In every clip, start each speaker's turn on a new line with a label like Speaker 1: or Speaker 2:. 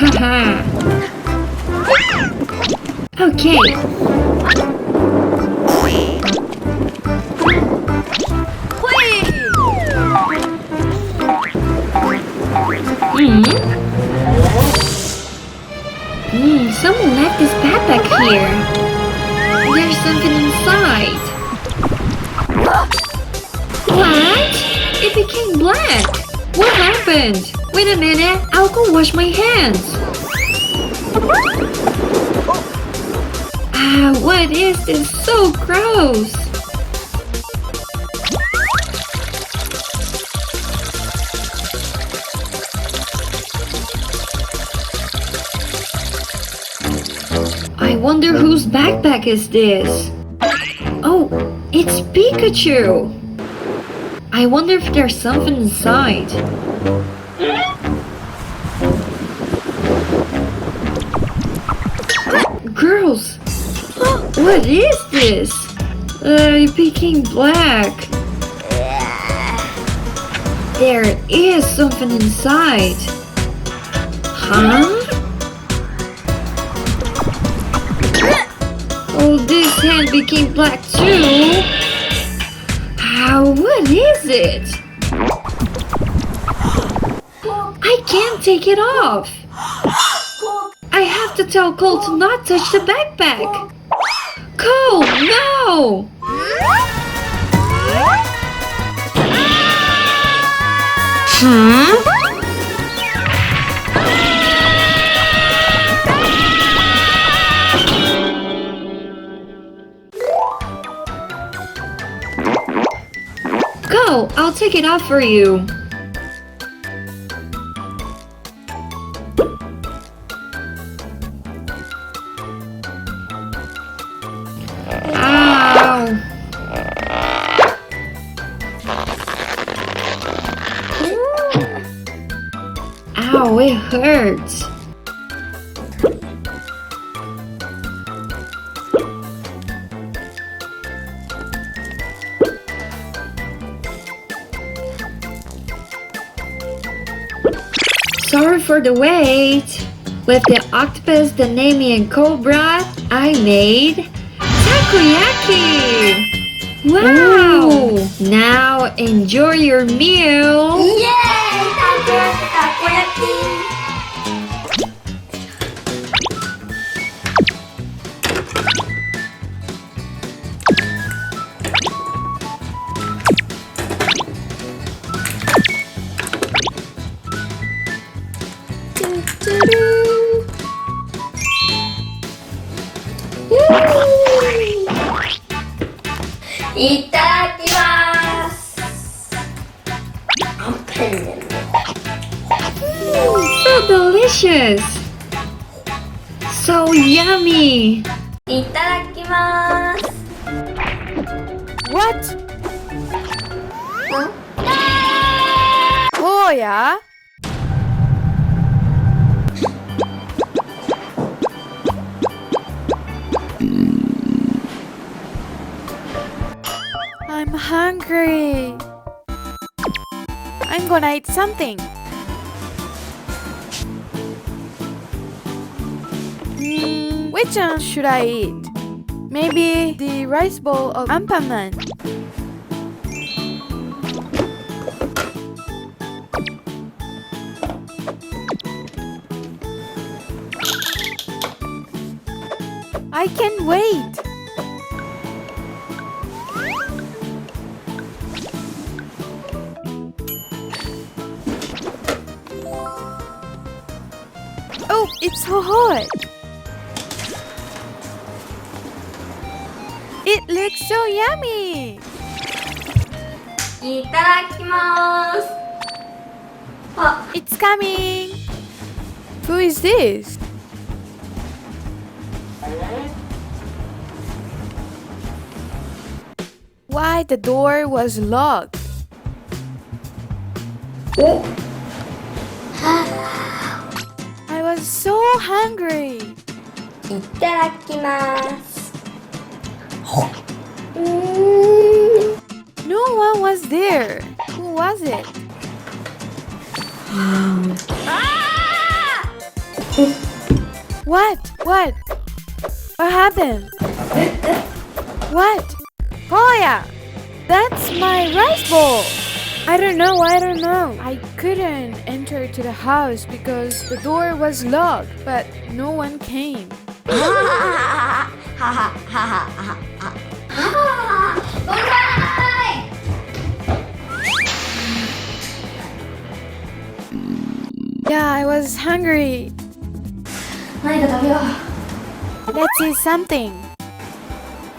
Speaker 1: Haha. Okay. Someone left this backpack here. There's something inside. What? It became black. What happened? Wait a minute. I'll go wash my hands. What is this? So gross. I wonder whose backpack is this? Oh, it's Pikachu! I wonder if there's something inside. Girls! What is this? It became black. There is something inside. Huh? Oh, this hand became black too. What is it? I can't take it off. I have to tell Cole to not touch the backpack. Cole, no! Go, I'll take it off for you. Ow! Ow, it hurts. Sorry for the wait. With the octopus, the Nemi, and cobra, I made Takoyaki! Wow! Ooh. Now enjoy your meal!
Speaker 2: Yay! Takoyaki! Itadakimasu!
Speaker 1: So delicious! So yummy!
Speaker 2: Itadakimasu!
Speaker 3: What?
Speaker 2: Huh?
Speaker 3: Oh yeah? I'm hungry. I'm gonna eat something. Which one should I eat? Maybe the rice bowl of Ampaman. I can't wait. Oh, it's so hot. It looks so yummy.
Speaker 2: Itadakimasu! Oh,
Speaker 3: It's coming. Who is this? Why the door was locked? I was so hungry.
Speaker 2: itadakimasu!
Speaker 3: No one was there. Who was it? What? What? What happened? What? Koya! That's my rice bowl! I don't know. I couldn't enter to the house because the door was locked, but no one came. Yeah, I was hungry.
Speaker 2: 何か食べよう。
Speaker 3: Let's eat something.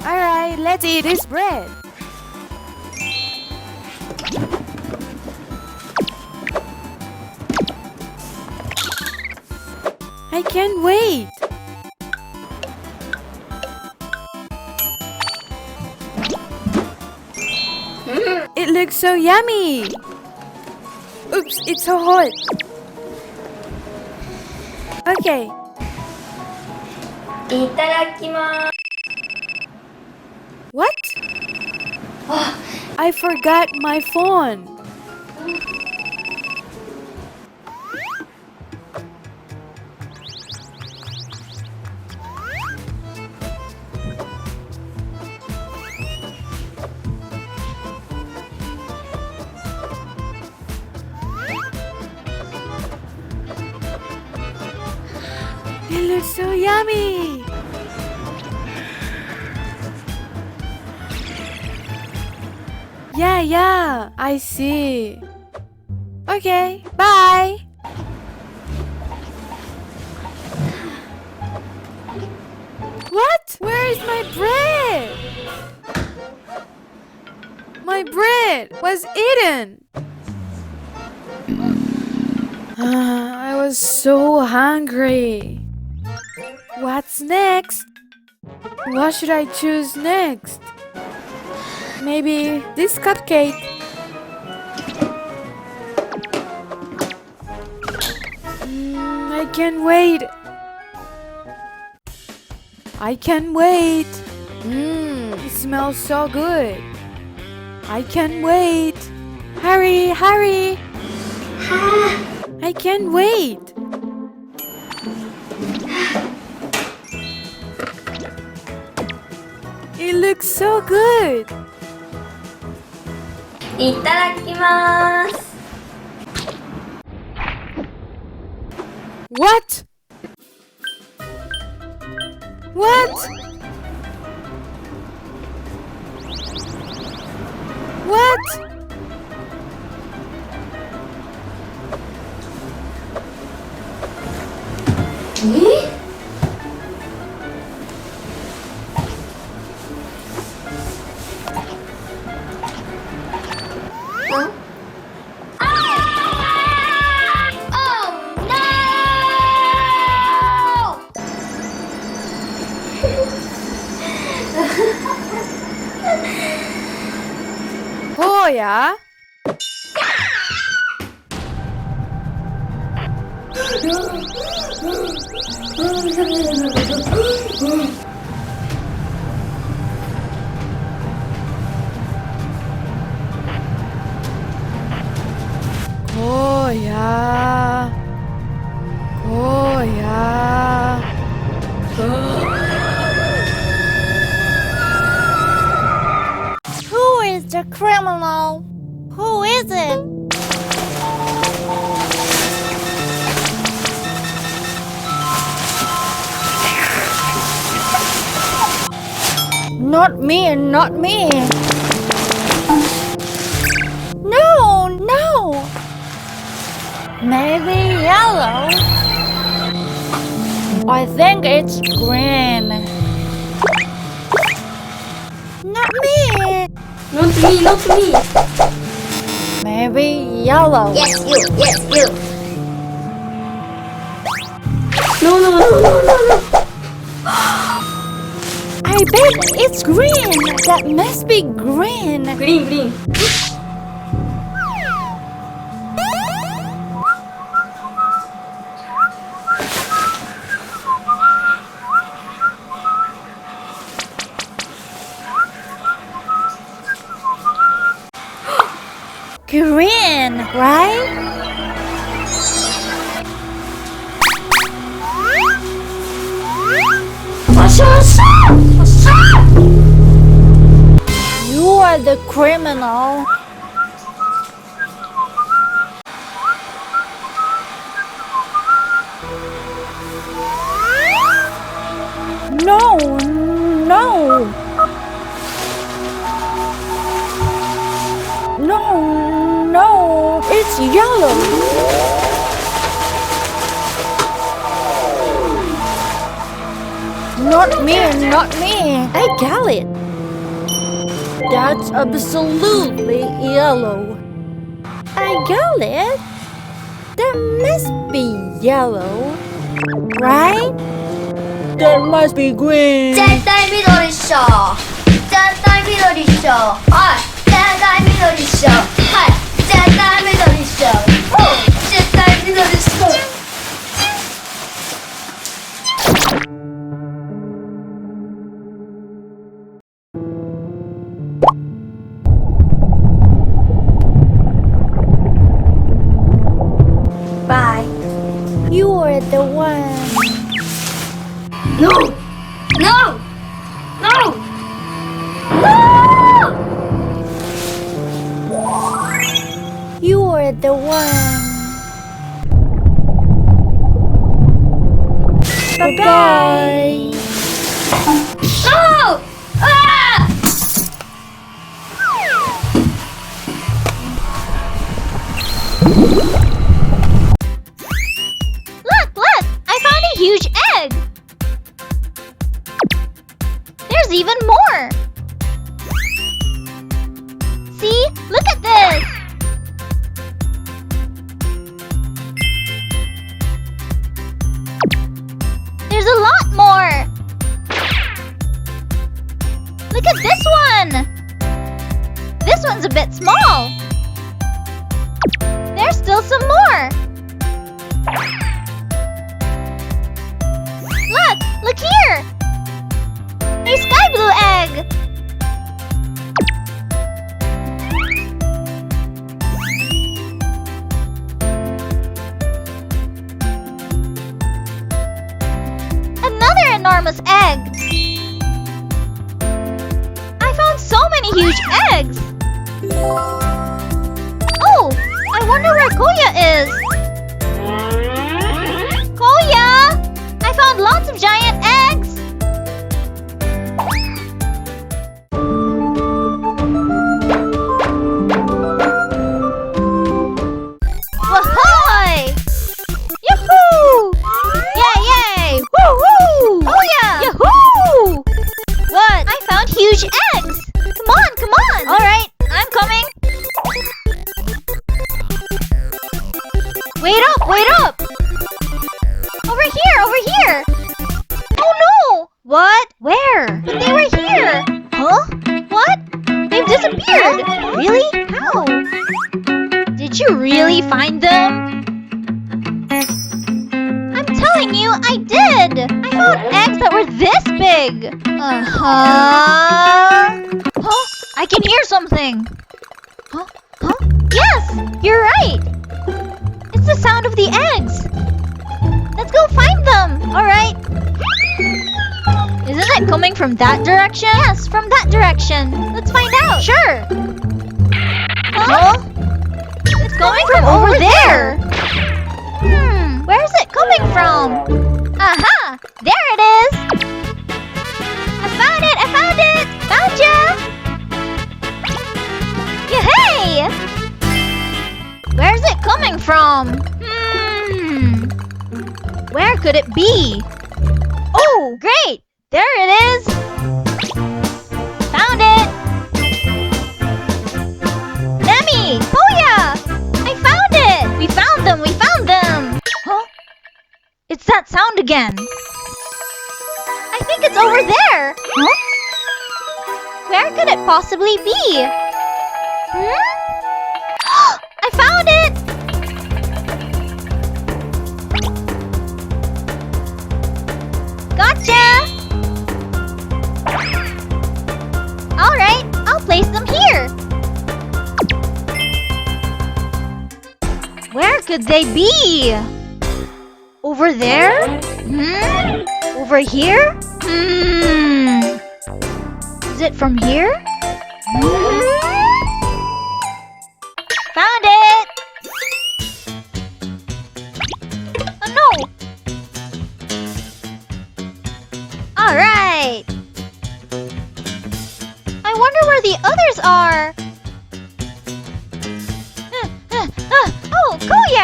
Speaker 3: Alright, let's eat this bread. I can't wait. It looks so yummy. Oops, it's so hot. Okay.
Speaker 2: いただきます。
Speaker 3: What? I forgot my phone. It looks so yummy. Yeah, I see. Okay, bye. What? Where is my bread? My bread was eaten. I was so hungry. What's next? What should I choose next? Maybe this cupcake. I can't wait. I can't wait. It smells so good. I can't wait. Hurry, hurry. I can't wait. It looks so good.
Speaker 2: いただきます。
Speaker 3: What? What? What? Koya? Koya. Koya.
Speaker 4: Who is the criminal? Who is it? Not me, not me. No, no. Maybe yellow. I think it's green. Not me.
Speaker 2: Not me, not me.
Speaker 4: Maybe yellow.
Speaker 2: Yes, you. No, no, no, no, no, no.
Speaker 4: I bet it's green. That must be green.
Speaker 2: Green, green.
Speaker 4: Green, right? are the criminal. No, no. No, no, it's yellow. Not me, not me. I got it. That's absolutely yellow. I got it. That must be yellow, right? That must be green.
Speaker 2: 絶対緑っしょ絶対緑っしょはい絶対緑っしょはい絶対緑っしょ絶対緑っしょ Bye.
Speaker 4: You are the one.
Speaker 2: No! No! No!
Speaker 4: You are the one. Bye-bye.
Speaker 2: No! Ah!
Speaker 5: Look! I found a huge egg! There's even more! See? Look at this! There's a lot more! Look at this one! This one's a bit small! There's still some more! Look here! A sky blue egg! Another enormous egg! I found so many huge eggs! Oh! I wonder where Koya is! Koya! I found lots of giant eggs! Whoa-hoy! Yahoo! Yay, yay! Woo-hoo! Oh yeah! Yahoo! What? I found huge eggs! Come on, come on! Alright, I'm coming! Wait up, wait up! Over here, over here! Oh no! What? Where? But they were here! Huh? What? They've disappeared! Really? How? Did you really find them? I'm telling you, I did! I found eggs that were this big! Uh-huh... Huh? I can hear something! Huh? Huh? Yes! You're right! It's the sound of the eggs! Let's go find them! Alright. Isn't it coming from that direction? Yes, from that direction. Let's find out. Sure. Huh? It's coming from over there. Where's it coming from? Aha! There it is! I found it! I found it! Found ya! Yay! Where's it coming from? Where could it be? Oh, great! There it is! Found it! Nemi! Koya! I found it! We found them! We found them! Huh? It's that sound again. I think it's over there! Huh? Where could it possibly be? I found it! Gotcha! Alright, I'll place them here. Where could they be? Over there? Over here? Is it from here?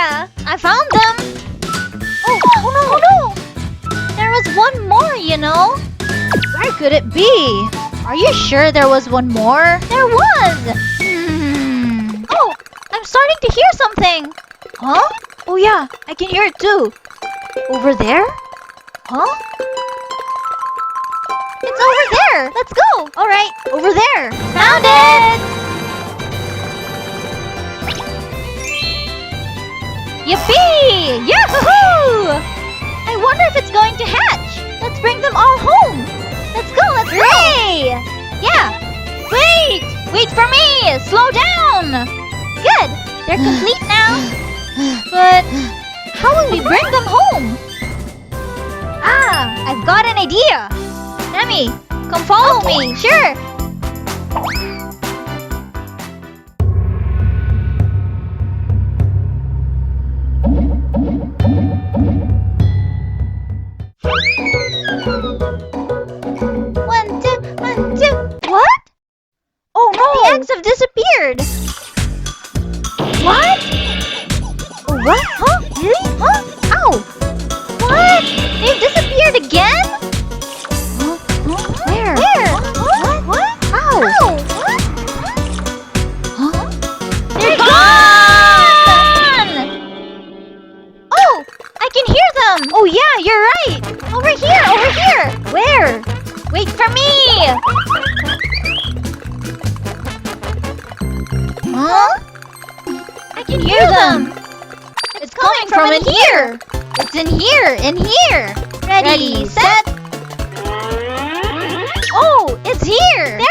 Speaker 5: Yeah, I found them. Oh no, oh no! There was one more, you know. Where could it be? Are you sure there was one more? There was! Oh, I'm starting to hear something. Huh? Oh yeah, I can hear it too. Over there? Huh? It's over there! Let's go! Alright, over there! Found it! Yippee! Yahoo! I wonder if it's going to hatch. Let's bring them all home. Let's go, let's go! Yeah! Wait! Wait for me! Slow down! Good! They're complete now. But how will we bring them home? Ah! I've got an idea! Nemi, come follow me. Sure. One, two, one, two. What? Oh no! The eggs have disappeared. What? Oh, what? Huh? Really? Huh? Ow! What? They've disappeared again? Where? Where? What? Ow! What? Huh? They're gone! Oh! I can hear them! Oh yeah, you're right! Over here! Over here! Where? Wait for me! Huh? I can hear them! It's coming from in here! It's in here! In here! Ready, set! Oh, it's here! There